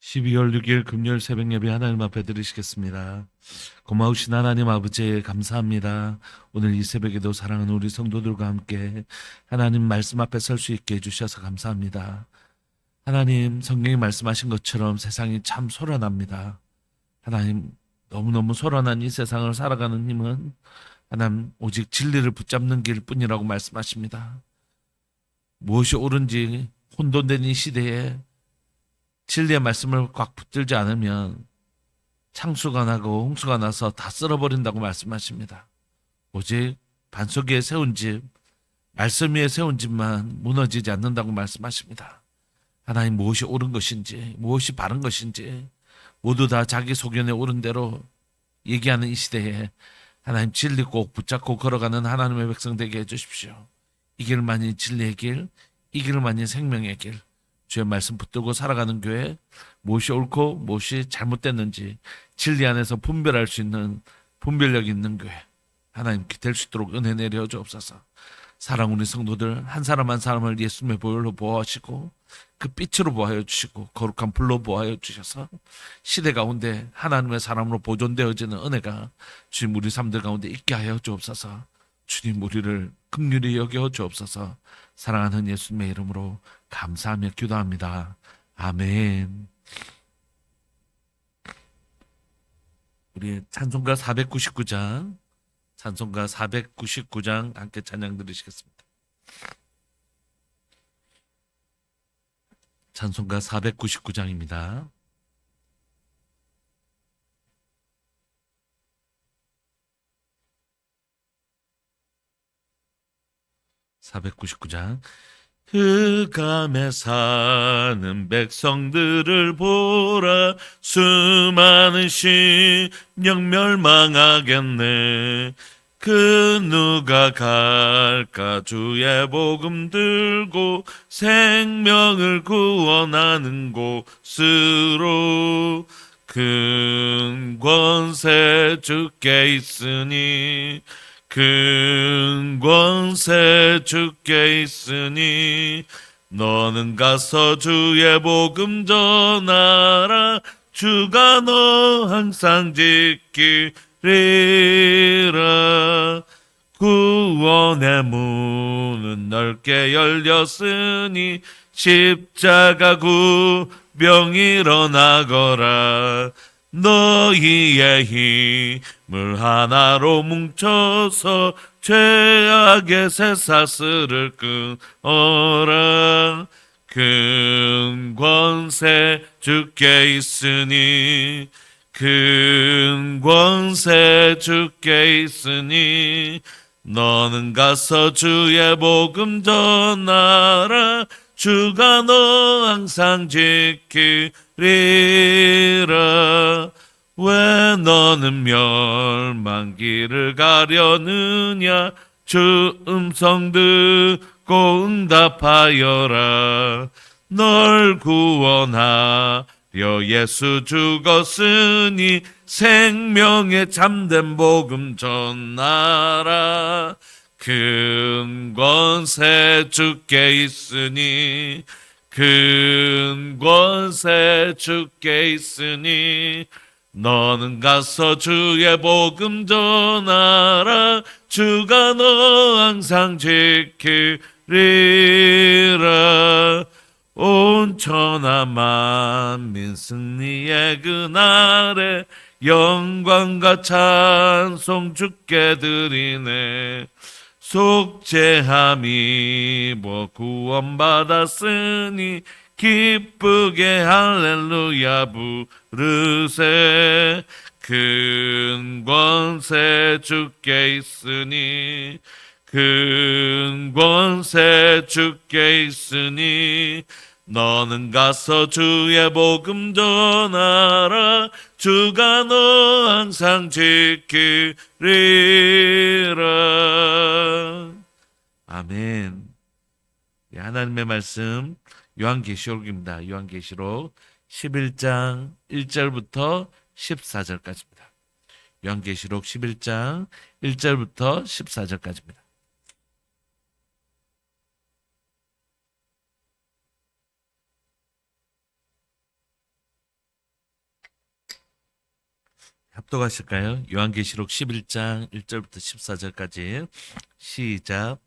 12월 6일 금요일 새벽 예배 하나님 앞에 드리시겠습니다. 고마우신 하나님 아버지 감사합니다. 오늘 이 새벽에도 사랑하는 우리 성도들과 함께 하나님 말씀 앞에 설 수 있게 해주셔서 감사합니다. 하나님 성경이 말씀하신 것처럼 세상이 참 소란합니다. 하나님 너무너무 소란한 이 세상을 살아가는 힘은 하나님 오직 진리를 붙잡는 길뿐이라고 말씀하십니다. 무엇이 옳은지 혼돈된 이 시대에 진리의 말씀을 꽉 붙들지 않으면 창수가 나고 홍수가 나서 다 쓸어버린다고 말씀하십니다. 오직 반석 위에 세운 집, 말씀 위에 세운 집만 무너지지 않는다고 말씀하십니다. 하나님 무엇이 옳은 것인지, 무엇이 바른 것인지 모두 다 자기 소견에 옳은 대로 얘기하는 이 시대에 하나님 진리 꼭 붙잡고 걸어가는 하나님의 백성 되게 해주십시오. 이 길만이 진리의 길, 이 길만이 생명의 길, 주의 말씀 붙들고 살아가는 교회, 무엇이 옳고 무엇이 잘못됐는지 진리 안에서 분별할 수 있는 분별력 있는 교회 하나님께 될 수 있도록 은혜 내려 주옵소서. 사랑 우리 성도들 한 사람 한 사람을 예수님의 보혈로 보호하시고 그 빛으로 보호하여 주시고 거룩한 불로 보호하여 주셔서 시대 가운데 하나님의 사람으로 보존되어지는 은혜가 주님 우리 삶들 가운데 있게 하여 주옵소서. 주님 우리를 긍휼히 여겨 주옵소서. 사랑하는 예수님의 이름으로 감사하며 기도합니다. 아멘. 우리 찬송가 499장 함께 찬양 들으시겠습니다. 찬송가 499장입니다. 흑암에 사는 백성들을 보라. 수많은 심령 멸망하겠네. 그 누가 갈까 주의 복음 들고 생명을 구원하는 곳으로. 큰 권세 주께 있으니 큰 권세 주께 있으니 너는 가서 주의 복음 전하라. 주가 너 항상 지키리라. 구원의 문은 넓게 열렸으니 십자가 구병 일어나거라. 너희의 힘을 하나로 뭉쳐서 죄악의 쇠사슬을 끊어라. 큰 권세 주께 있으니 큰 권세 주께 있으니 너는 가서 주의 복음 전하라. 주가 너 항상 지키리라. 왜 너는 멸망길을 가려느냐. 주 음성 듣고 응답하여라. 널 구원하려 예수 죽었으니 생명의 참된 복음 전하라. 큰 권세 주께 있으니 큰 권세 주께 있으니 너는 가서 주의 복음 전하라. 주가 너 항상 지키리라. 온 천하 만민 승리의 그날에 영광과 찬송 주께 드리네. 속죄함이 구원받았으니 기쁘게 할렐루야 부르세. 큰 권세 주께 있으니 큰 권세 주께 있으니 너는 가서 주의 복음 전하라. 주가 너 항상 지키리라. 아멘. 하나님의 말씀 요한계시록입니다. 요한계시록 11장 1절부터 14절까지입니다. 요한계시록 11장 1절부터 14절까지입니다. 합독하실까요? 요한계시록 11장 1절부터 14절까지 시작.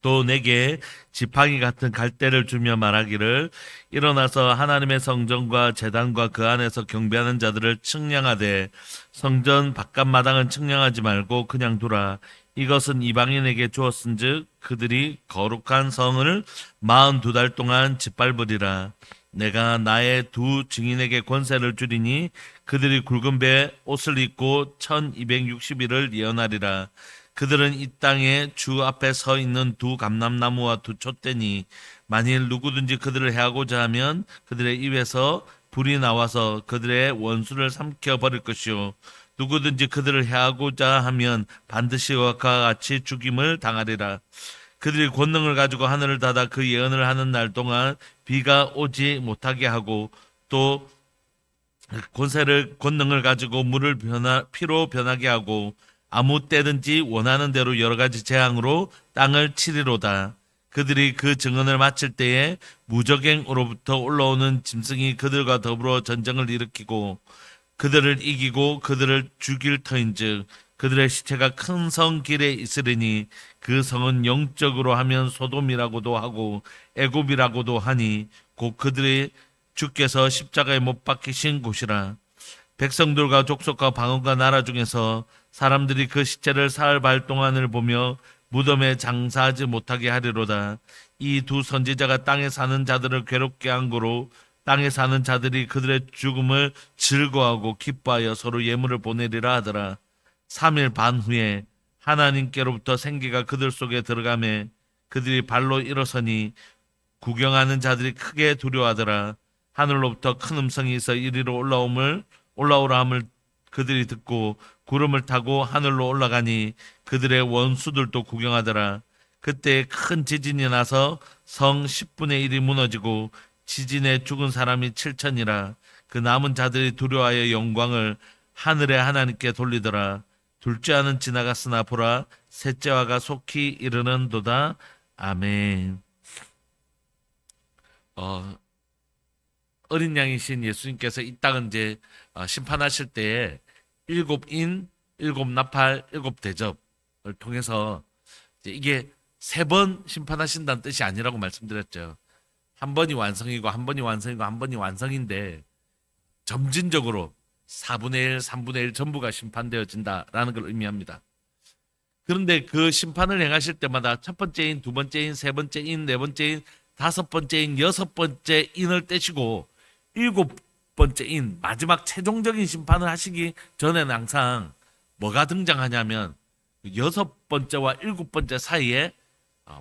또 내게 지팡이 같은 갈대를 주며 말하기를 일어나서 하나님의 성전과 제단과 그 안에서 경배하는 자들을 측량하되 성전 바깥마당은 측량하지 말고 그냥 두라. 이것은 이방인에게 주었은즉 그들이 거룩한 성을 42달 동안 짓밟으리라. 내가 나의 두 증인에게 권세를 주리니 그들이 굵은 배 옷을 입고 1260일을 예언하리라. 그들은 이 땅에 주 앞에 서 있는 두 감람나무와 두 촛대니 만일 누구든지 그들을 해하고자 하면 그들의 입에서 불이 나와서 그들의 원수를 삼켜버릴 것이요 누구든지 그들을 해하고자 하면 반드시 그와 같이 죽임을 당하리라. 그들이 권능을 가지고 하늘을 닫아 그 예언을 하는 날 동안 비가 오지 못하게 하고 또 권능을 가지고 물을 피로 변하게 하고 아무 때든지 원하는 대로 여러 가지 재앙으로 땅을 치리로다. 그들이 그 증언을 마칠 때에 무적행으로부터 올라오는 짐승이 그들과 더불어 전쟁을 일으키고 그들을 이기고 그들을 죽일 터인즉 그들의 시체가 큰 성 길에 있으리니 그 성은 영적으로 하면 소돔이라고도 하고 애굽이라고도 하니 곧 그들의 주께서 십자가에 못 박히신 곳이라. 백성들과 족속과 방언과 나라 중에서 사람들이 그 시체를 사흘 동안을 보며 무덤에 장사하지 못하게 하리로다. 이 두 선지자가 땅에 사는 자들을 괴롭게 한 거로 땅에 사는 자들이 그들의 죽음을 즐거워하고 기뻐하여 서로 예물을 보내리라 하더라. 3일 반 후에 하나님께로부터 생기가 그들 속에 들어가매 그들이 발로 일어서니 구경하는 자들이 크게 두려워하더라. 하늘로부터 큰 음성이 있어 이리로 올라오라 함을 그들이 듣고 구름을 타고 하늘로 올라가니 그들의 원수들도 구경하더라. 그때 큰 지진이 나서 성 10분의 1이 무너지고 지진에 죽은 사람이 7천이라. 그 남은 자들이 두려워하여 영광을 하늘의 하나님께 돌리더라. 둘째와는 지나갔으나 보라 셋째와가 속히 이르는도다. 아멘. 어린 양이신 예수님께서 이 땅은 이제 심판하실 때에 7인, 7나팔, 7대접을 통해서 이게 3번 심판하신다는 뜻이 아니라고 말씀드렸죠. 한 번이 완성이고 한 번이 완성이고 한 번이 완성인데 점진적으로 4분의 1, 3분의 1 전부가 심판되어진다라는 걸 의미합니다. 그런데 그 심판을 행하실 때마다 첫 번째인, 두 번째인, 세 번째인, 네 번째인, 다섯 번째인, 여섯 번째 인을 떼시고 7번째인 마지막 최종적인 심판을 하시기 전에는 항상 뭐가 등장하냐면 6번째와 7번째 사이에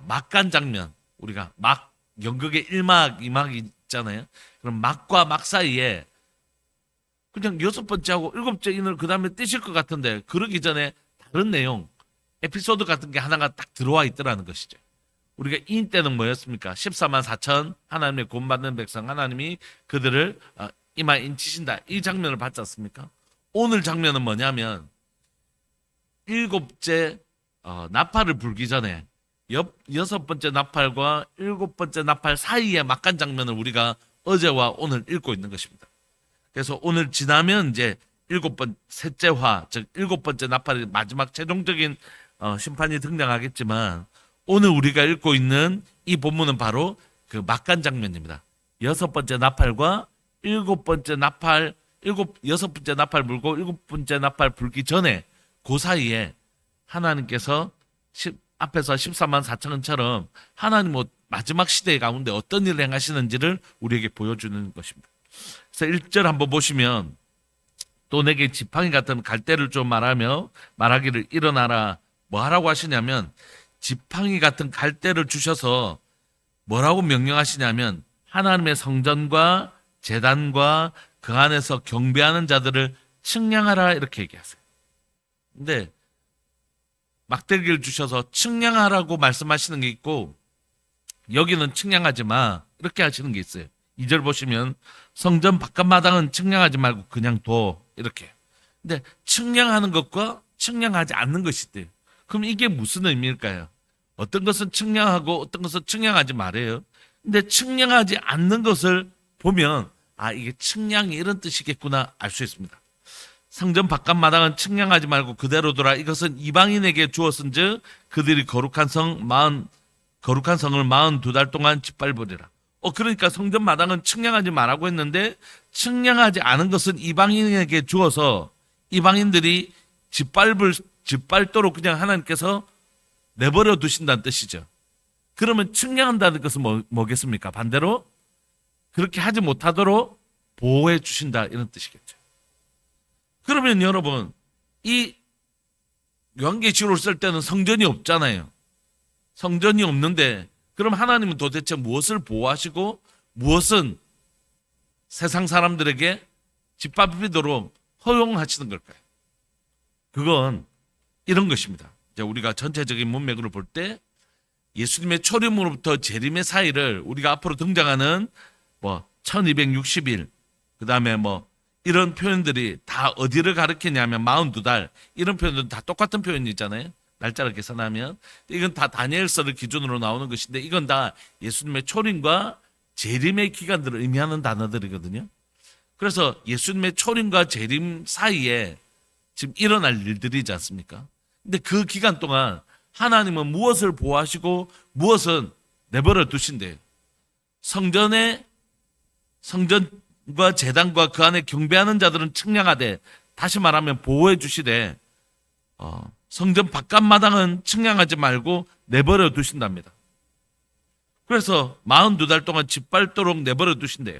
막간 장면, 우리가 막 연극의 1막, 2막 있잖아요. 그럼 막과 막 사이에 그냥 6번째하고 7번째 인을 그 다음에 떼실 것 같은데 그러기 전에 다른 내용, 에피소드 같은 게 하나가 딱 들어와 있더라는 것이죠. 우리가 인 때는 뭐였습니까? 14만 4천 하나님의 구원받는 백성, 하나님이 그들을 이마에 인치신다. 이 장면을 봤지 않습니까? 오늘 장면은 뭐냐면 7째 나팔을 불기 전에 6번째 나팔과 7번째 나팔 사이의 막간 장면을 우리가 어제와 오늘 읽고 있는 것입니다. 그래서 오늘 지나면 이제 7셋째 화, 즉 7번째 나팔의 마지막 최종적인 심판이 등장하겠지만 오늘 우리가 읽고 있는 이 본문은 바로 그 막간 장면입니다. 6번째 나팔과 7번째 나팔, 6번째 나팔 불고 7번째 나팔 불기 전에 그 사이에 하나님께서 앞에서 14만 4천원처럼 하나님 마지막 시대 가운데 어떤 일을 행하시는지를 우리에게 보여주는 것입니다. 그래서 1절 한번 보시면 또 내게 지팡이 같은 갈대를 좀 말하기를 일어나라. 뭐 하라고 하시냐면 지팡이 같은 갈대를 주셔서 뭐라고 명령하시냐면 하나님의 성전과 제단과 그 안에서 경배하는 자들을 측량하라 이렇게 얘기하세요. 근데 막대기를 주셔서 측량하라고 말씀하시는 게 있고 여기는 측량하지 마 이렇게 하시는 게 있어요. 2절 보시면 성전 바깥마당은 측량하지 말고 그냥 둬 이렇게. 근데 측량하는 것과 측량하지 않는 것이 있대요. 그럼 이게 무슨 의미일까요? 어떤 것은 측량하고 어떤 것은 측량하지 말아요. 근데 측량하지 않는 것을 보면 이게 측량이 이런 뜻이겠구나 알 수 있습니다. 성전 바깥마당은 측량하지 말고 그대로 둬라. 이것은 이방인에게 주었은즉 그들이 거룩한 성을 42달 동안 짓밟으리라. 그러니까 성전 마당은 측량하지 말라고 했는데 측량하지 않은 것은 이방인에게 주어서 이방인들이 짓밟도록 그냥 하나님께서 내버려 두신다는 뜻이죠. 그러면 측량한다는 것은 뭐겠습니까? 반대로 그렇게 하지 못하도록 보호해 주신다, 이런 뜻이겠죠. 그러면 여러분, 이 요한계시록을 쓸 때는 성전이 없잖아요. 성전이 없는데 그럼 하나님은 도대체 무엇을 보호하시고 무엇은 세상 사람들에게 짓밟히도록 허용하시는 걸까요? 그건 이런 것입니다. 이제 우리가 전체적인 문맥으로 볼 때 예수님의 초림으로부터 재림의 사이를 우리가 앞으로 등장하는 1260일, 그 다음에 이런 표현들이 다 어디를 가리키냐면 42달, 이런 표현들은 다 똑같은 표현이잖아요. 날짜를 계산하면. 이건 다 다니엘서를 기준으로 나오는 것인데 이건 다 예수님의 초림과 재림의 기간들을 의미하는 단어들이거든요. 그래서 예수님의 초림과 재림 사이에 지금 일어날 일들이지 않습니까? 근데 그 기간 동안 하나님은 무엇을 보호하시고 무엇은 내버려 두신대요. 성전과 제단과 그 안에 경배하는 자들은 측량하되, 다시 말하면 보호해 주시되, 성전 바깥마당은 측량하지 말고 내버려 두신답니다. 그래서 42달 동안 짓밟도록 내버려 두신대요.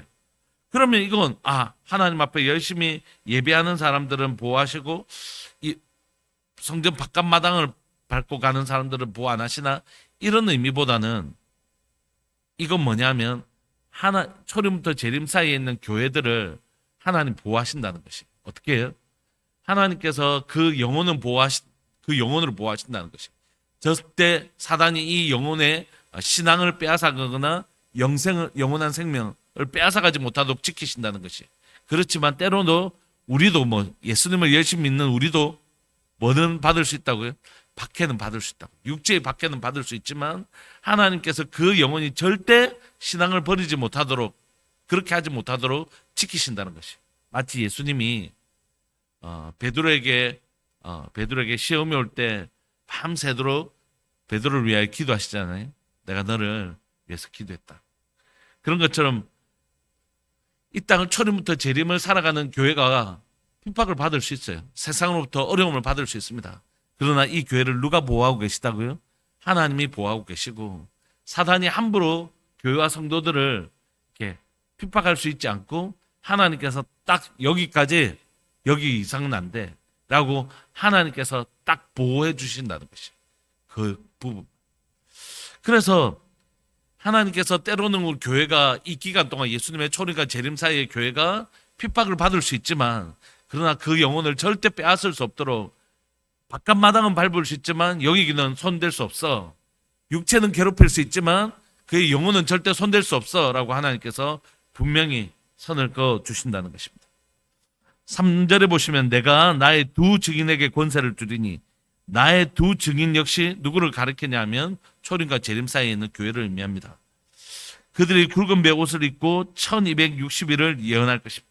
그러면 이건 하나님 앞에 열심히 예배하는 사람들은 보호하시고 이 성전 바깥마당을 밟고 가는 사람들은 보호 안 하시나, 이런 의미보다는 이건 뭐냐면 초림부터 재림 사이에 있는 교회들을 하나님 보호하신다는 것이. 어떻게 해요? 하나님께서 그 영혼으로 보호하신다는 것이. 저때 사단이 이 영혼의 신앙을 빼앗아가거나 영원한 생명을 빼앗아가지 못하도록 지키신다는 것이. 그렇지만 때로는 우리도 예수님을 열심히 믿는 우리도 뭐는 받을 수 있다고요? 박해는 받을 수 있다고. 육체의 박해는 받을 수 있지만 하나님께서 그 영혼이 절대 신앙을 버리지 못하도록, 그렇게 하지 못하도록 지키신다는 것이. 마치 예수님이 베드로에게 시험이 올 때 밤새도록 베드로를 위하여 기도하시잖아요. 내가 너를 위해서 기도했다. 그런 것처럼 이 땅을 초림부터 재림을 살아가는 교회가 핍박을 받을 수 있어요. 세상으로부터 어려움을 받을 수 있습니다. 그러나 이 교회를 누가 보호하고 계시다고요? 하나님이 보호하고 계시고, 사단이 함부로 교회와 성도들을 이렇게 핍박할 수 있지 않고, 하나님께서 딱 여기 이상은 안 돼 라고 하나님께서 딱 보호해 주신다는 것이 그 부분. 그래서 하나님께서 때로는 우리 교회가 이 기간 동안 예수님의 초림과 재림 사이에 교회가 핍박을 받을 수 있지만, 그러나 그 영혼을 절대 빼앗을 수 없도록, 바깥마당은 밟을 수 있지만 여기는 손댈 수 없어. 육체는 괴롭힐 수 있지만 그의 영혼은 절대 손댈 수 없어 라고 하나님께서 분명히 선을 그어 주신다는 것입니다. 3절에 보시면 내가 나의 두 증인에게 권세를 주리니, 나의 두 증인 역시 누구를 가리키냐면 초림과 재림 사이에 있는 교회를 의미합니다. 그들이 굵은 베옷을 입고 1260일을 예언할 것입니다.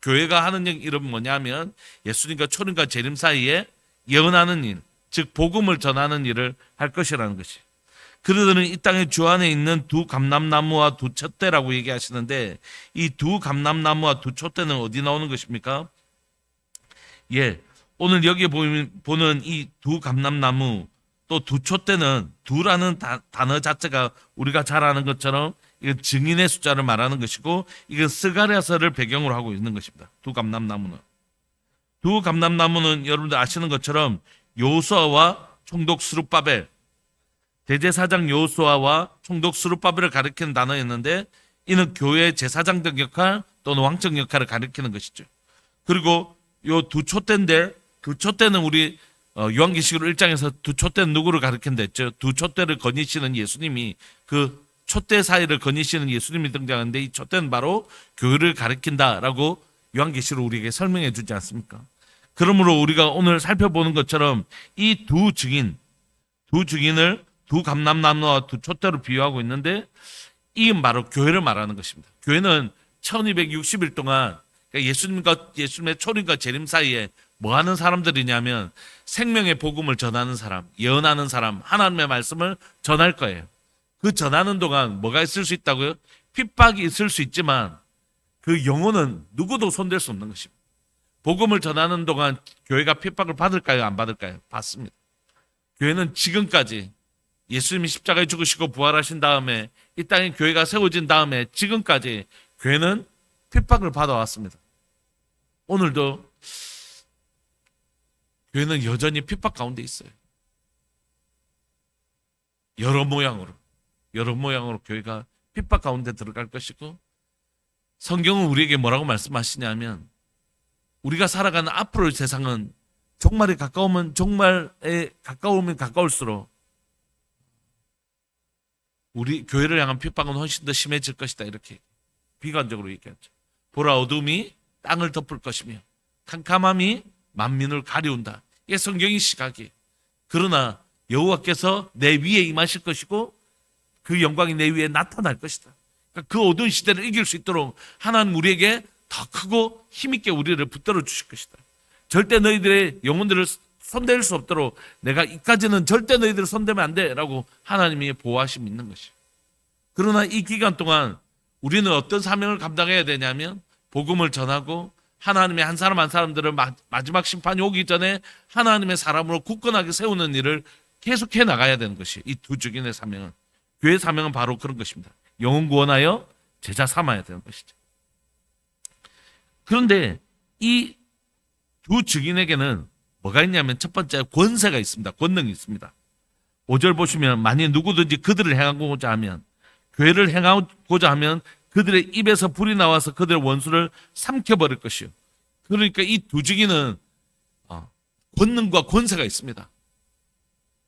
교회가 하는 일은 뭐냐면 예수님과 초림과 재림 사이에 예언하는 일, 즉 복음을 전하는 일을 할 것이라는 것이. 그들은 이 땅의 주 안에 있는 두 감람나무와 두 촛대라고 얘기하시는데, 이 두 감람나무와 두 촛대는 어디 나오는 것입니까? 오늘 여기에 보는 이 두 감람나무 또 두 촛대는, 두라는 단어 자체가 우리가 잘 아는 것처럼 이건 증인의 숫자를 말하는 것이고, 이건 스가랴서를 배경으로 하고 있는 것입니다. 두 감람나무는 여러분들 아시는 것처럼 여호수아와 총독 스룹바벨, 대제사장 여호수아와 총독 스룹바벨을 가리키는 단어였는데, 이는 교회의 제사장적 역할 또는 왕적 역할을 가리키는 것이죠. 그리고 요 두 촛대인데, 두 촛대는 우리 요한계시록 1장에서 두 촛대는 누구를 가리킨다 했죠? 두 촛대를 거니시는 예수님이, 그 촛대 사이를 거니시는 예수님이 등장하는데, 이 촛대는 바로 교회를 가리킨다라고 요한계시록 우리에게 설명해 주지 않습니까? 그러므로 우리가 오늘 살펴보는 것처럼 이 두 증인을 두 감람나무와 두 촛대로 비유하고 있는데, 이건 바로 교회를 말하는 것입니다. 교회는 1260일 동안 그러니까 예수님의 초림과 재림 사이에 뭐 하는 사람들이냐면 생명의 복음을 전하는 사람, 예언하는 사람, 하나님의 말씀을 전할 거예요. 그 전하는 동안 뭐가 있을 수 있다고요? 핍박이 있을 수 있지만 그 영혼은 누구도 손댈 수 없는 것입니다. 복음을 전하는 동안 교회가 핍박을 받을까요? 안 받을까요? 받습니다. 교회는 지금까지 예수님이 십자가에 죽으시고 부활하신 다음에 이 땅에 교회가 세워진 다음에 지금까지 교회는 핍박을 받아왔습니다. 오늘도 교회는 여전히 핍박 가운데 있어요. 여러 모양으로 교회가 핍박 가운데 들어갈 것이고, 성경은 우리에게 뭐라고 말씀하시냐면 우리가 살아가는 앞으로의 세상은 종말에 가까우면 가까울수록 우리 교회를 향한 핍박은 훨씬 더 심해질 것이다, 이렇게 비관적으로 얘기하죠. 보라, 어둠이 땅을 덮을 것이며 캄캄함이 만민을 가리운다. 이게 성경의 시각이에요. 그러나 여호와께서 내 위에 임하실 것이고 그 영광이 내 위에 나타날 것이다. 그러니까 그 어두운 시대를 이길 수 있도록 하나님 우리에게 더 크고 힘있게 우리를 붙들어 주실 것이다. 절대 너희들의 영혼들을 손댈 수 없도록 내가 이까지는 절대 너희들을 손대면 안 돼 라고 하나님이 보호하심이 있는 것이에요. 그러나 이 기간 동안 우리는 어떤 사명을 감당해야 되냐면 복음을 전하고 하나님의 한 사람 한 사람들을 마지막 심판이 오기 전에 하나님의 사람으로 굳건하게 세우는 일을 계속해 나가야 되는 것이에요. 이 두 증인의 사명은, 교회 사명은 바로 그런 것입니다. 영혼 구원하여 제자 삼아야 되는 것이죠. 그런데 이 두 증인에게는 뭐가 있냐면 첫 번째 권세가 있습니다. 권능이 있습니다. 5절 보시면 만일 누구든지 그들을 행하고자 하면, 교회를 행하고자 하면 그들의 입에서 불이 나와서 그들의 원수를 삼켜버릴 것이요. 그러니까 이 두 증인은 권능과 권세가 있습니다.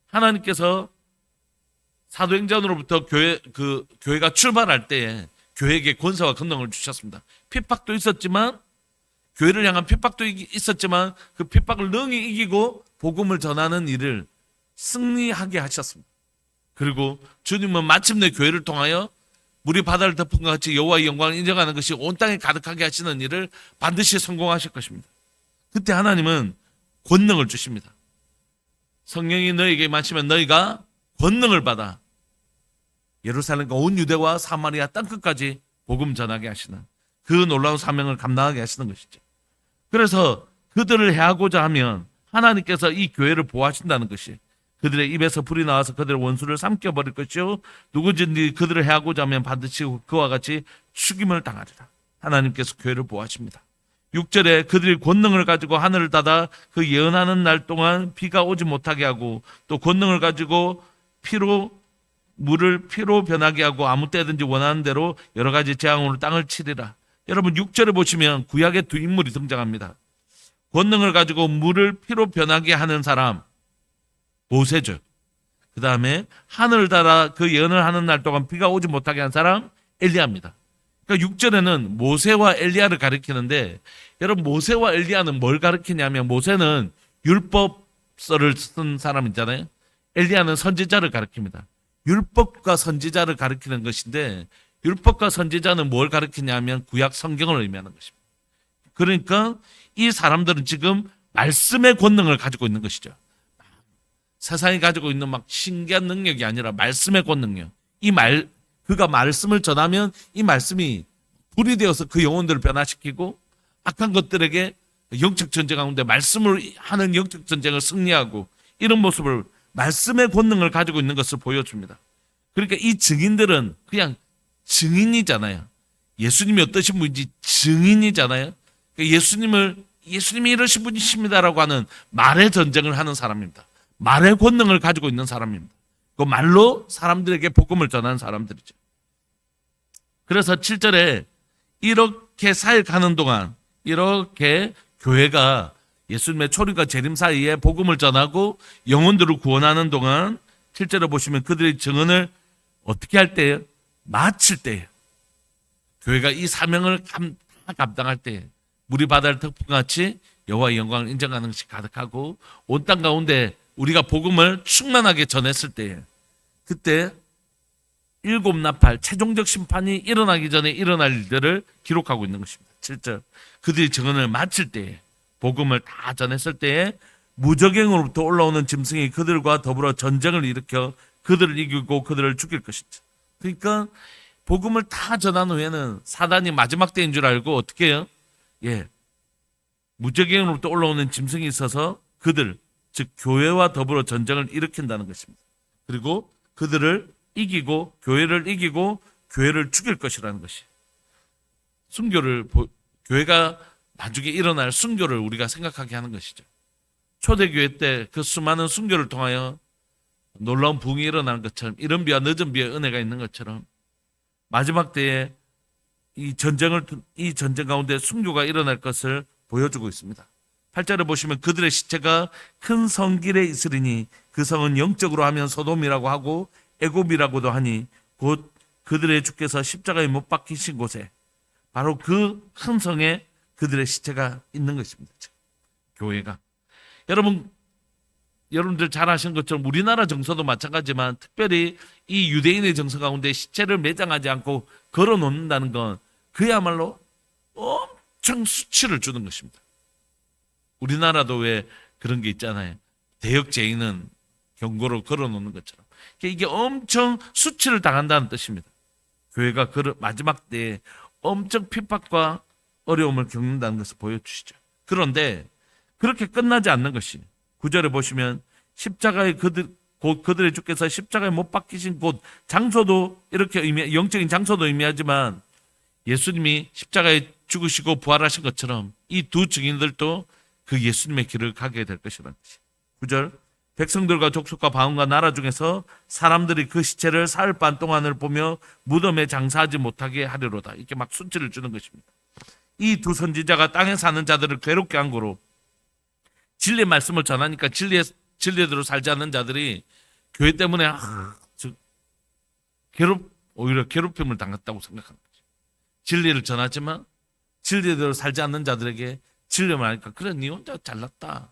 하나님께서 사도행전으로부터 교회가 출발할 때에 교회에게 권세와 권능을 주셨습니다. 핍박도 있었지만, 교회를 향한 핍박도 있었지만 그 핍박을 능히 이기고 복음을 전하는 일을 승리하게 하셨습니다. 그리고 주님은 마침내 교회를 통하여 물이 바다를 덮은 것 같이 여호와의 영광을 인정하는 것이 온 땅에 가득하게 하시는 일을 반드시 성공하실 것입니다. 그때 하나님은 권능을 주십니다. 성령이 너에게 임하시면 너희가 권능을 받아 예루살렘과 온 유대와 사마리아 땅끝까지 복음 전하게 하시는 그 놀라운 사명을 감당하게 하시는 것이죠. 그래서 그들을 해하고자 하면 하나님께서 이 교회를 보호하신다는 것이, 그들의 입에서 불이 나와서 그들의 원수를 삼켜버릴 것이요 누구든지 그들을 해하고자 하면 반드시 그와 같이 죽임을 당하리라. 하나님께서 교회를 보호하십니다. 6절에 그들이 권능을 가지고 하늘을 닫아 그 예언하는 날 동안 비가 오지 못하게 하고, 또 권능을 가지고 물을 피로 변하게 하고 아무 때든지 원하는 대로 여러 가지 재앙으로 땅을 치리라. 여러분 6절에 보시면 구약의 두 인물이 등장합니다. 권능을 가지고 물을 피로 변하게 하는 사람 모세죠. 그 다음에 하늘을 닫아 그 예언을 하는 날 동안 비가 오지 못하게 한 사람 엘리야입니다. 그러니까 6절에는 모세와 엘리야를 가리키는데, 여러분 모세와 엘리야는 뭘 가리키냐면, 모세는 율법서를 쓴 사람이잖아요. 엘리야는 선지자를 가리킵니다. 율법과 선지자를 가리키는 것인데, 율법과 선지자는 뭘 가리키냐면 구약 성경을 의미하는 것입니다. 그러니까 이 사람들은 지금 말씀의 권능을 가지고 있는 것이죠. 세상이 가지고 있는 막 신기한 능력이 아니라 말씀의 권능이요. 그가 말씀을 전하면 이 말씀이 불이 되어서 그 영혼들을 변화시키고 악한 것들에게 영적 전쟁 가운데 말씀을 하는 영적 전쟁을 승리하고, 이런 모습을 말씀의 권능을 가지고 있는 것을 보여줍니다. 그러니까 이 증인들은 그냥 증인이잖아요. 예수님이 어떠신 분인지 증인이잖아요. 그러니까 예수님이 이러신 분이십니다라고 하는 말의 전쟁을 하는 사람입니다. 말의 권능을 가지고 있는 사람입니다. 그 말로 사람들에게 복음을 전하는 사람들이죠. 그래서 7절에 이렇게 사역하는 동안, 이렇게 교회가 예수님의 초림과 재림 사이에 복음을 전하고 영혼들을 구원하는 동안, 7절에 보시면 그들의 증언을 어떻게 할 때예요? 마칠 때예요. 교회가 이 사명을 감당할 때예요. 물이 바다를 덮은 것 같이 여호와의 영광을 인정하는 것이 가득하고 온 땅 가운데 우리가 복음을 충만하게 전했을 때예요. 그때 일곱 나팔, 최종적 심판이 일어나기 전에 일어날 일들을 기록하고 있는 것입니다. 7절. 그들이 증언을 마칠 때에, 복음을 다 전했을 때에 무적행으로부터 올라오는 짐승이 그들과 더불어 전쟁을 일으켜 그들을 이기고 그들을 죽일 것이다. 그러니까 복음을 다 전한 후에는 사단이 마지막 때인 줄 알고 어떻게 해요? 무적행으로부터 올라오는 짐승이 있어서 그들, 즉 교회와 더불어 전쟁을 일으킨다는 것입니다. 그리고 그들을 이기고 교회를 이기고 교회를 죽일 것이라는 것이. 교회가 나중에 일어날 순교를 우리가 생각하게 하는 것이죠. 초대교회 때 그 수많은 순교를 통하여 놀라운 부흥이 일어나는 것처럼, 이른 비와 늦은 비의 은혜가 있는 것처럼 마지막 때에 이 전쟁 가운데 순교가 일어날 것을 보여주고 있습니다. 8절에 보시면 그들의 시체가 큰 성길에 있으리니 그 성은 영적으로 하면 소돔이라고 하고 애굽이라고도 하니 곧 그들의 주께서 십자가에 못 박히신 곳에 바로 그 큰 성에 그들의 시체가 있는 것입니다. 교회가. 여러분들 잘 아시는 것처럼 우리나라 정서도 마찬가지지만 특별히 이 유대인의 정서 가운데 시체를 매장하지 않고 걸어 놓는다는 건 그야말로 엄청 수치를 주는 것입니다. 우리나라도 왜 그런 게 있잖아요. 대역죄인은 경고로 걸어 놓는 것처럼. 이게 엄청 수치를 당한다는 뜻입니다. 교회가 마지막 때에 엄청 핍박과 어려움을 겪는다는 것을 보여주시죠. 그런데 그렇게 끝나지 않는 것이 9절에 보시면 십자가에 그들의 주께서 십자가에 못 박히신 곳, 장소도 이렇게 영적인 장소도 의미하지만 예수님이 십자가에 죽으시고 부활하신 것처럼 이 두 증인들도 그 예수님의 길을 가게 될 것이라는 것이. 9절 백성들과 족속과 방언과 나라 중에서 사람들이 그 시체를 사흘 반 동안을 보며 무덤에 장사하지 못하게 하리로다. 이렇게 막 수치를 주는 것입니다. 이 두 선지자가 땅에 사는 자들을 괴롭게 한 거로 진리의 말씀을 전하니까 진리대로 살지 않는 자들이 교회 때문에 오히려 괴롭힘을 당했다고 생각하는 거죠. 진리를 전하지만 진리대로 살지 않는 자들에게 진리를 말하니까 그래 네 혼자 잘났다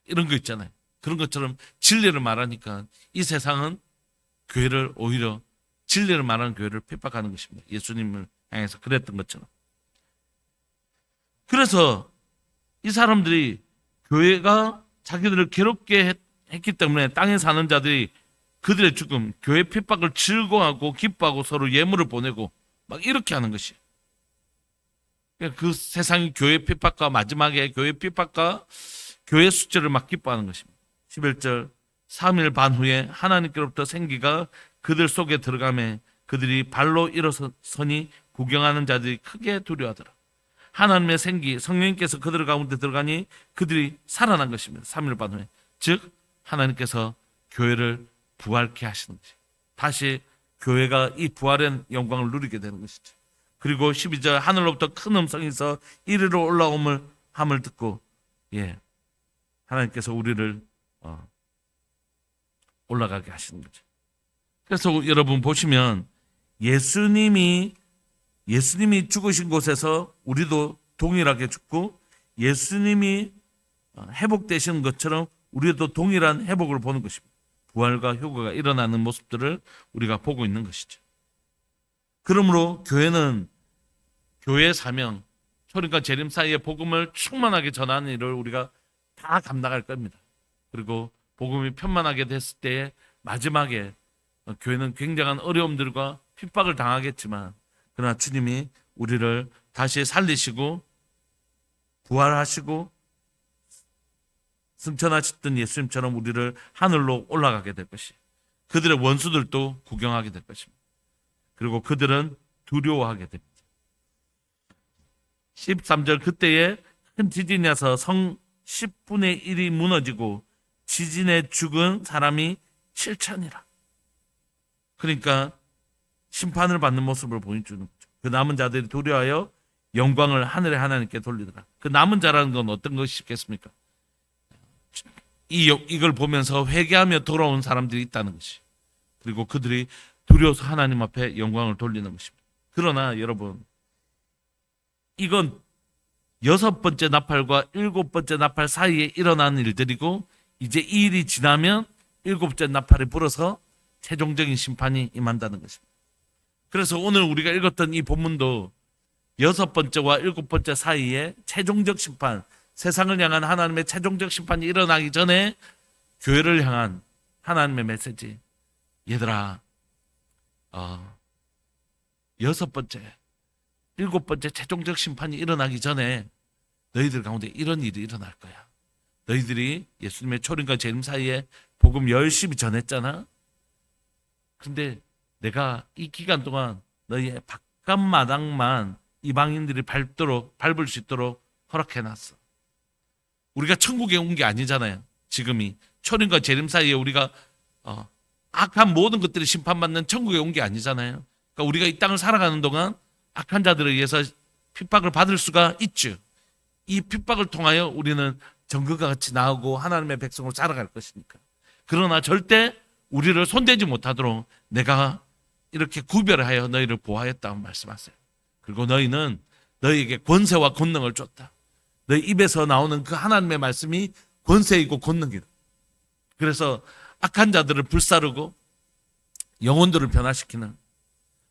이런 거 있잖아요. 그런 것처럼 진리를 말하니까 이 세상은 교회를 오히려 진리를 말하는 교회를 핍박하는 것입니다. 예수님을 향해서 그랬던 것처럼. 그래서 이 사람들이 교회가 자기들을 괴롭게 했기 때문에 땅에 사는 자들이 그들의 죽음, 교회 핍박을 즐거워하고 기뻐하고 서로 예물을 보내고 막 이렇게 하는 것이. 그 세상이 교회 핍박과 마지막에 교회 핍박과 교회 수치를 막 기뻐하는 것입니다. 11절 3일 반 후에 하나님께로부터 생기가 그들 속에 들어가매 그들이 발로 일어서니 구경하는 자들이 크게 두려워하더라. 하나님의 생기, 성령님께서 그들 가운데 들어가니 그들이 살아난 것입니다. 3일 반 후에. 즉 하나님께서 교회를 부활케 하시는 것이. 다시 교회가 이 부활의 영광을 누리게 되는 것이죠. 그리고 12절 하늘로부터 큰 음성이 있어 이리로 올라옴을 함을 듣고 하나님께서 우리를 올라가게 하시는 거죠. 그래서 여러분 보시면 예수님이 죽으신 곳에서 우리도 동일하게 죽고 예수님이 회복되시는 것처럼 우리도 동일한 회복을 보는 것입니다. 부활과 효과가 일어나는 모습들을 우리가 보고 있는 것이죠. 그러므로 교회는 교회의 사명, 초림과 재림 사이에 복음을 충만하게 전하는 일을 우리가 다 감당할 겁니다. 그리고 복음이 편만하게 됐을 때에 마지막에 교회는 굉장한 어려움들과 핍박을 당하겠지만 그러나 주님이 우리를 다시 살리시고 부활하시고 승천하셨던 예수님처럼 우리를 하늘로 올라가게 될 것이. 그들의 원수들도 구경하게 될 것입니다. 그리고 그들은 두려워하게 됩니다. 13절 그때에 큰 지진이 나서 성 10분의 1이 무너지고 지진에 죽은 사람이 7천이라. 그러니까 심판을 받는 모습을 보여주는 거죠. 그 남은 자들이 두려워하여 영광을 하늘의 하나님께 돌리더라. 그 남은 자라는 건 어떤 것이 있겠습니까? 이걸 보면서 회개하며 돌아온 사람들이 있다는 것이. 그리고 그들이 두려워서 하나님 앞에 영광을 돌리는 것입니다. 그러나 여러분, 이건 6번째 나팔과 7번째 나팔 사이에 일어나는 일들이고 이제 이 일이 지나면 7번째 나팔이 불어서 최종적인 심판이 임한다는 것입니다. 그래서 오늘 우리가 읽었던 이 본문도 6번째와 7번째 사이에 최종적 심판, 세상을 향한 하나님의 최종적 심판이 일어나기 전에 교회를 향한 하나님의 메시지. 얘들아, 6번째, 7번째 최종적 심판이 일어나기 전에 너희들 가운데 이런 일이 일어날 거야. 너희들이 예수님의 초림과 재림 사이에 복음 열심히 전했잖아. 근데 내가 이 기간 동안 너희의 바깥마당만 이방인들이 밟을 수 있도록 허락해놨어. 우리가 천국에 온 게 아니잖아요. 지금이 초림과 재림 사이에 우리가 악한 모든 것들이 심판받는 천국에 온 게 아니잖아요. 그러니까 우리가 이 땅을 살아가는 동안 악한 자들에 의해서 핍박을 받을 수가 있죠. 이 핍박을 통하여 우리는 정글과 같이 나오고 하나님의 백성으로 살아갈 것이니까. 그러나 절대 우리를 손대지 못하도록 내가 이렇게 구별하여 너희를 보호하였다고 말씀하세요. 그리고 너희는 너희에게 권세와 권능을 줬다. 너희 입에서 나오는 그 하나님의 말씀이 권세이고 권능이다. 그래서 악한 자들을 불사르고 영혼들을 변화시키는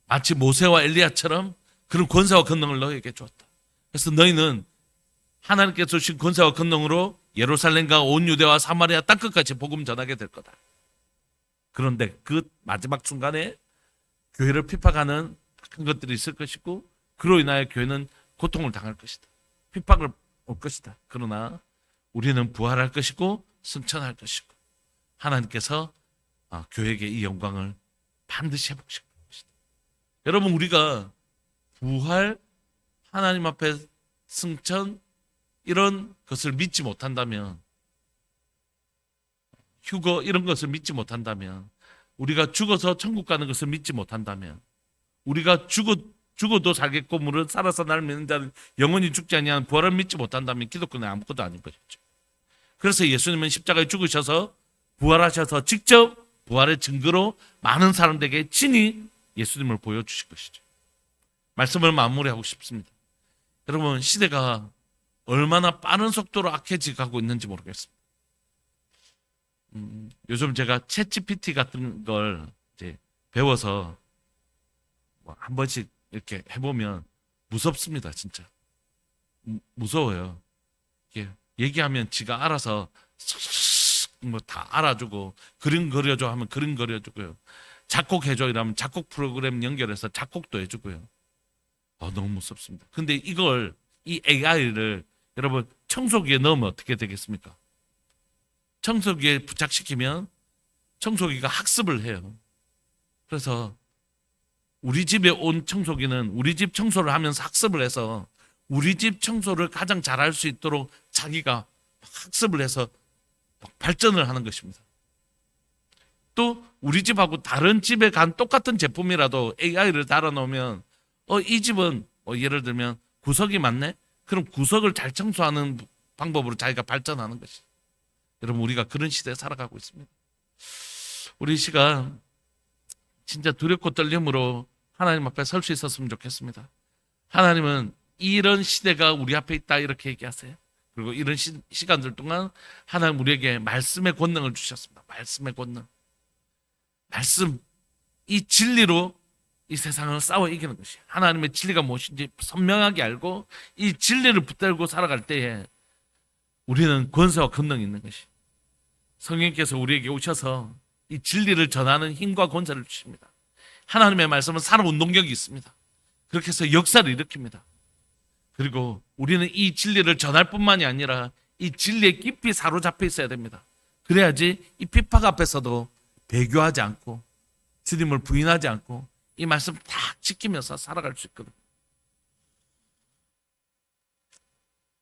마치 모세와 엘리야처럼 그런 권세와 권능을 너희에게 줬다. 그래서 너희는 하나님께서 주신 권세와 권능으로 예루살렘과 온 유대와 사마리아 땅끝까지 복음 전하게 될 거다. 그런데 그 마지막 순간에 교회를 핍박하는 큰 것들이 있을 것이고 그로 인하여 교회는 고통을 당할 것이다. 핍박을 올 것이다. 그러나 우리는 부활할 것이고 승천할 것이고 하나님께서 교회에게 이 영광을 반드시 회복시킬 것이다. 여러분, 우리가 부활, 하나님 앞에 승천 이런 것을 믿지 못한다면, 휴거 이런 것을 믿지 못한다면, 우리가 죽어서 천국 가는 것을 믿지 못한다면, 우리가 죽어도 살겠고 물은 살아서 나를 믿는 자는 영원히 죽지 아니하는 부활을 믿지 못한다면 기독교는 아무것도 아닌 것이죠. 그래서 예수님은 십자가에 죽으셔서 부활하셔서 직접 부활의 증거로 많은 사람들에게 친히 예수님을 보여주실 것이죠. 말씀을 마무리하고 싶습니다. 여러분, 시대가 얼마나 빠른 속도로 악해져 가고 있는지 모르겠습니다. 요즘 제가 챗GPT 같은 걸 이제 배워서 한 번씩 이렇게 해보면 무섭습니다, 진짜. 무서워요. 이게 얘기하면 지가 알아서 뭐 다 알아주고, 그림 그려줘 하면 그림 그려주고요. 작곡해줘 이러면 작곡 프로그램 연결해서 작곡도 해주고요. 너무 무섭습니다. 근데 이 AI를 여러분 청소기에 넣으면 어떻게 되겠습니까? 청소기에 부착시키면 청소기가 학습을 해요. 그래서 우리 집에 온 청소기는 우리 집 청소를 하면서 학습을 해서 우리 집 청소를 가장 잘할 수 있도록 자기가 학습을 해서 발전을 하는 것입니다. 또 우리 집하고 다른 집에 간 똑같은 제품이라도 AI를 달아놓으면 이 집은 예를 들면 구석이 많네? 그럼 구석을 잘 청소하는 방법으로 자기가 발전하는 것이죠. 여러분, 우리가 그런 시대에 살아가고 있습니다. 우리 이 시간 진짜 두렵고 떨림으로 하나님 앞에 설 수 있었으면 좋겠습니다. 하나님은 이런 시대가 우리 앞에 있다 이렇게 얘기하세요. 그리고 이런 시간들 동안 하나님 우리에게 말씀의 권능을 주셨습니다. 말씀의 권능. 말씀, 이 진리로 이 세상을 싸워 이기는 것이 하나님의 진리가 무엇인지 선명하게 알고 이 진리를 붙들고 살아갈 때에 우리는 권세와 권능이 있는 것이 성령께서 우리에게 오셔서 이 진리를 전하는 힘과 권세를 주십니다. 하나님의 말씀은 사람 운동력이 있습니다. 그렇게 해서 역사를 일으킵니다. 그리고 우리는 이 진리를 전할 뿐만이 아니라 이 진리에 깊이 사로잡혀 있어야 됩니다. 그래야지 이 핍박 앞에서도 배교하지 않고 주님을 부인하지 않고 이 말씀 딱 지키면서 살아갈 수 있거든요.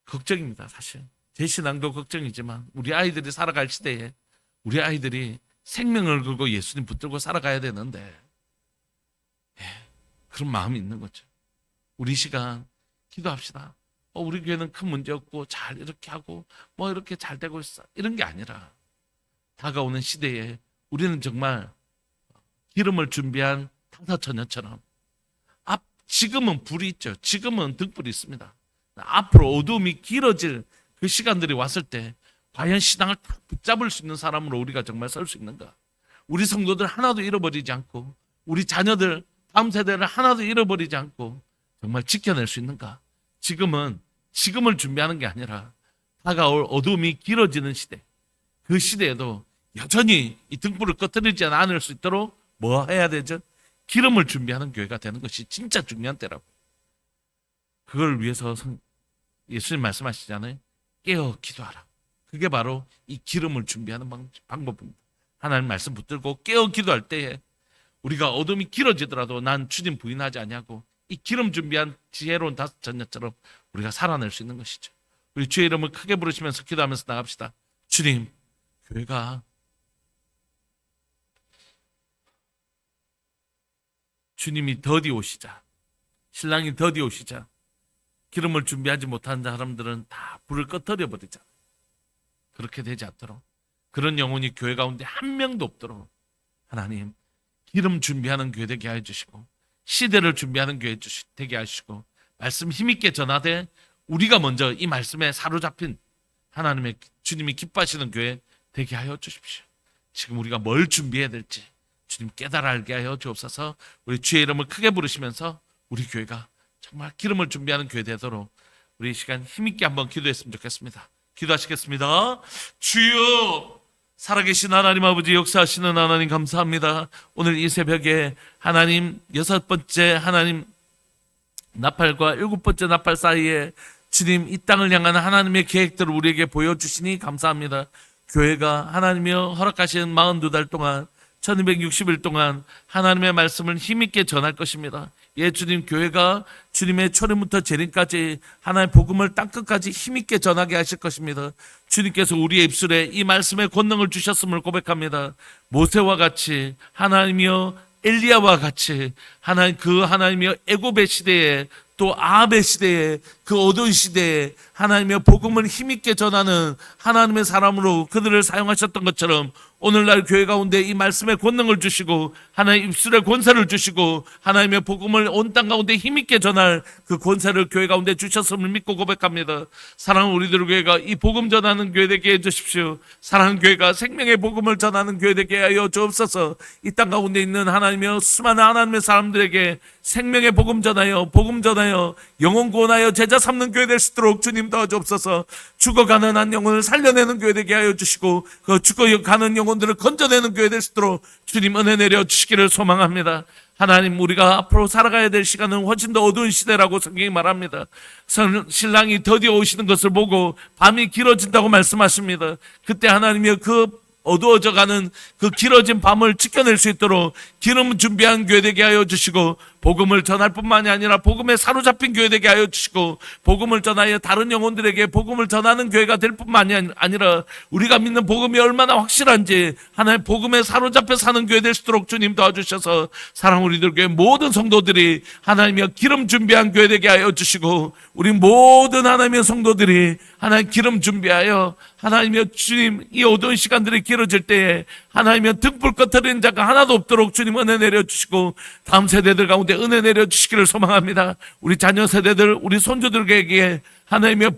걱정입니다, 사실. 제 신앙도 걱정이지만 우리 아이들이 살아갈 시대에 우리 아이들이 생명을 걸고 예수님 붙들고 살아가야 되는데 그런 마음이 있는 거죠. 우리 시간 기도합시다. 우리 교회는 큰 문제 없고 잘 이렇게 하고 뭐 이렇게 잘 되고 있어. 이런 게 아니라 다가오는 시대에 우리는 정말 기름을 준비한 탕사처녀처럼 지금은 불이 있죠. 지금은 등불이 있습니다. 앞으로 어두움이 길어질 그 시간들이 왔을 때 과연 신앙을 딱 붙잡을 수 있는 사람으로 우리가 정말 설 수 있는가? 우리 성도들 하나도 잃어버리지 않고 우리 자녀들 다음 세대를 하나도 잃어버리지 않고 정말 지켜낼 수 있는가? 지금을 준비하는 게 아니라 다가올 어둠이 길어지는 시대, 그 시대에도 여전히 이 등불을 꺼뜨리지 않을 수 있도록 뭐 해야 되죠? 기름을 준비하는 교회가 되는 것이 진짜 중요한 때라고. 그걸 위해서 예수님 말씀하시잖아요. 깨어 기도하라. 그게 바로 이 기름을 준비하는 방법입니다. 하나님 말씀 붙들고 깨어 기도할 때에 우리가 어둠이 길어지더라도 난 주님 부인하지 아니하고 이 기름 준비한 지혜로운 다섯 처녀처럼 우리가 살아낼 수 있는 것이죠. 우리 주의 이름을 크게 부르시면서 기도하면서 나갑시다. 주님, 교회가 주님이 더디 오시자, 신랑이 더디 오시자 기름을 준비하지 못한 사람들은 다 불을 꺼뜨려 버리자. 그렇게 되지 않도록, 그런 영혼이 교회 가운데 한 명도 없도록 하나님 기름 준비하는 교회 되게 하여 주시고, 시대를 준비하는 교회 되게 하시고, 말씀 힘있게 전하되 우리가 먼저 이 말씀에 사로잡힌 하나님의 주님이 기뻐하시는 교회 되게 하여 주십시오. 지금 우리가 뭘 준비해야 될지 주님 깨달아 알게 하여 주옵소서. 우리 주의 이름을 크게 부르시면서 우리 교회가 정말 기름을 준비하는 교회 되도록 우리 이 시간 힘있게 한번 기도했으면 좋겠습니다. 기도하시겠습니다. 주여, 살아계신 하나님 아버지, 역사하시는 하나님 감사합니다. 오늘 이 새벽에 하나님 여섯 번째 하나님 나팔과 일곱 번째 나팔 사이에 주님 이 땅을 향한 하나님의 계획들을 우리에게 보여주시니 감사합니다. 교회가 하나님이여 허락하신 42달 동안 1260일 동안 하나님의 말씀을 힘있게 전할 것입니다. 예, 주님, 교회가 주님의 초림부터 재림까지 하나님의 복음을 땅끝까지 힘있게 전하게 하실 것입니다. 주님께서 우리의 입술에 이 말씀의 권능을 주셨음을 고백합니다. 모세와 같이 하나님이여 엘리야와 같이 하나님이여 애굽의 시대에 또 아합의 시대에 그 어두운 시대에 하나님의 복음을 힘있게 전하는 하나님의 사람으로 그들을 사용하셨던 것처럼 오늘날 교회 가운데 이 말씀의 권능을 주시고 하나님 입술의 권세를 주시고 하나님의 복음을 온 땅 가운데 힘있게 전할 그 권세를 교회 가운데 주셨음을 믿고 고백합니다. 사랑하는 우리들 교회가 이 복음 전하는 교회 되게 해주십시오. 사랑하는 교회가 생명의 복음을 전하는 교회 되게 하여 주옵소서. 이 땅 가운데 있는 하나님의 수많은 하나님의 사람들에게 생명의 복음 전하여 영혼 구원하여 제자 삼는 교회 될 수 있도록 주님 도와주옵소서. 죽어가는 한 영혼을 살려내는 교회 되게 하여 주시고 그 죽어가는 영혼들을 건져내는 교회 될 수 있도록 주님 은혜 내려 주시기를 소망합니다. 하나님, 우리가 앞으로 살아가야 될 시간은 훨씬 더 어두운 시대라고 성경이 말합니다. 신랑이 드디어 오시는 것을 보고 밤이 길어진다고 말씀하십니다. 그때 하나님이 그 어두워져가는 그 길어진 밤을 지켜낼 수 있도록 기름 준비한 교회 되게 하여 주시고 복음을 전할 뿐만이 아니라 복음에 사로잡힌 교회 되게 하여 주시고 복음을 전하여 다른 영혼들에게 복음을 전하는 교회가 될 뿐만이 아니라 우리가 믿는 복음이 얼마나 확실한지 하나님 복음에 사로잡혀 사는 교회 될 수 있도록 주님 도와주셔서 사랑 우리들 교회 모든 성도들이 하나님의 기름 준비한 교회 되게 하여 주시고 우리 모든 하나님의 성도들이 하나님 기름 준비하여 하나님의 주님 이 어두운 시간들이 길어질 때에 하나님의 등불 꺼트리는 자가 하나도 없도록 주님 은혜 내려주시고 다음 세대들 가운데 은혜 내려주시기를 소망합니다. 우리 자녀 세대들, 우리 손주들에게 하나님의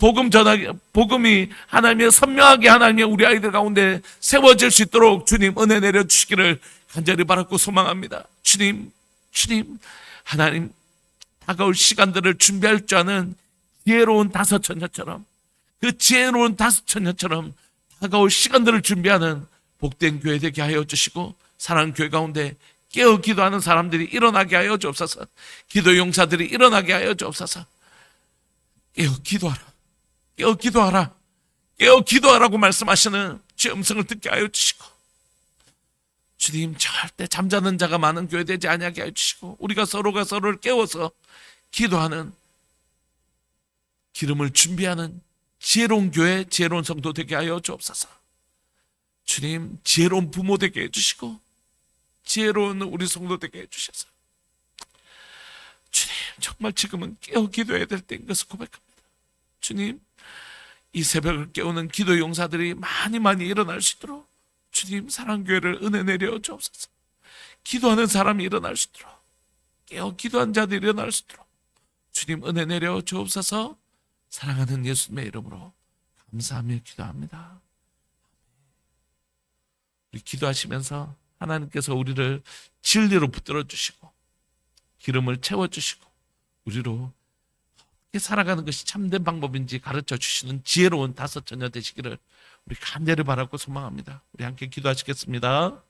복음이 하나님의 선명하게 하나님의 우리 아이들 가운데 세워질 수 있도록 주님 은혜 내려주시기를 간절히 바라고 소망합니다. 주님, 하나님 다가올 시간들을 준비할 줄 아는 지혜로운 다섯 처녀처럼 그 지혜로운 다섯 처녀처럼 다가올 시간들을 준비하는 복된 교회 되게 하여 주시고 사랑하는 교회 가운데 깨어 기도하는 사람들이 일어나게 하여 주옵소서. 기도 용사들이 일어나게 하여 주옵소서. 깨어 기도하라고 말씀하시는 주의 음성을 듣게 하여 주시고 주님 절대 잠자는 자가 많은 교회 되지 아니하게 하여 주시고 우리가 서로가 서로를 깨워서 기도하는 기름을 준비하는 지혜로운 교회, 지혜로운 성도 되게 하여 주옵소서. 주님, 지혜로운 부모 되게 해주시고 지혜로운 우리 성도 되게 해주셔서 주님, 정말 지금은 깨어 기도해야 될 때인 것을 고백합니다. 주님, 이 새벽을 깨우는 기도 용사들이 많이 일어날 수 있도록 주님, 사랑교회를 은혜 내려 주옵소서. 기도하는 사람이 일어날 수 있도록 깨어 기도한 자들이 일어날 수 있도록 주님 은혜 내려 주옵소서. 사랑하는 예수님의 이름으로 감사하며 기도합니다. 우리 기도하시면서 하나님께서 우리를 진리로 붙들어 주시고 기름을 채워 주시고 우리로 어떻게 살아가는 것이 참된 방법인지 가르쳐 주시는 지혜로운 다섯 처녀 되시기를 우리 간절히 바라고 소망합니다. 우리 함께 기도하시겠습니다.